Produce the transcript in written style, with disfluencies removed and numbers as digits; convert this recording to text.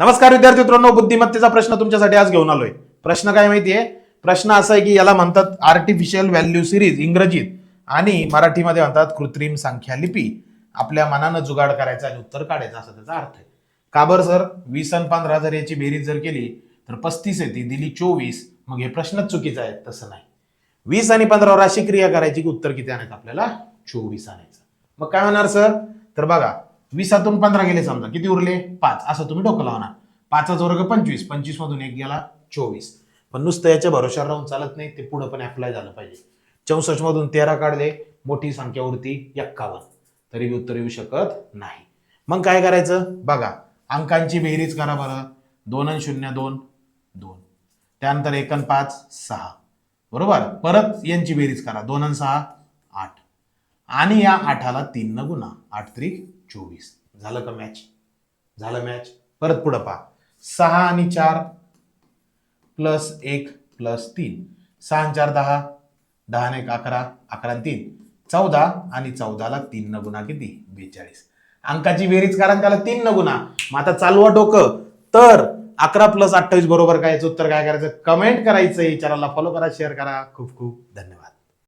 नमस्कार विद्यार्थी मित्रांनो, बुद्धिमत्तेचा प्रश्न तुमच्यासाठी आज घेऊन आलोय. प्रश्न काय माहितीये? प्रश्न असा आहे की याला म्हणतात आर्टिफिशियल व्हॅल्यू सिरीज इंग्रजीत, आणि मराठीमध्ये म्हणतात कृत्रिम संख्या लिपी. आपल्या मनानं जुगाड करायचा आणि उत्तर काढायचं असा त्याचा अर्थ आहे. का बरं सर? 20 आणि 15 जर याची बेरीज जर केली तर 35 येते, दिली 24. मग हे प्रश्नच चुकीचा आहे. तसं नाही. 20 आणि 15 वर अशी क्रिया करायची की उत्तर किती आणायचं? आपल्याला 24 आणायचं. मग काय होणार सर? तर बघा, 20तून 15 गेले, समजा किती उरले? 5. असं तुम्ही डोकं लावणार. 5चा वर्ग 25, 25 मधून 1 गेला 24. पण नुसतं याच्या भरोशावर राहून चालत नाही, ते पुढे पण अप्लाय झालं पाहिजे. 64 मधून 13 काढले, मोठी संख्या उरती 51, तरी उत्तर येऊ शकत नाही. मग काय करायचं? बघा, अंकांची बेरीज करा बरं. 2 आणि 0 2 2, त्यानंतर 1 आणि 5 6, बरोबर. परत यांची बेरीज करा. 2 आणि 6 8, आणि या 8ला 3 न गुणा. 8 त्रिक 24. झालं का मॅच? झालं मॅच. परत पुढे पहा. 6 आणि 4 प्लस 1 प्लस 3, 6 आणि 4 10, 10 आणि 1 11, 11 आणि 3 14, आणि 14ला 3 न गुणा किती? 42. अंकाची बेरीज करा आणि त्याला 3 न गुणा. मग आता चालवा डोकं. तर 11 प्लस 28 बरोबर काय? याचं उत्तर काय करायचं? कमेंट करायचं. चॅनलला फॉलो करा, शेअर करा. खूप खूप धन्यवाद.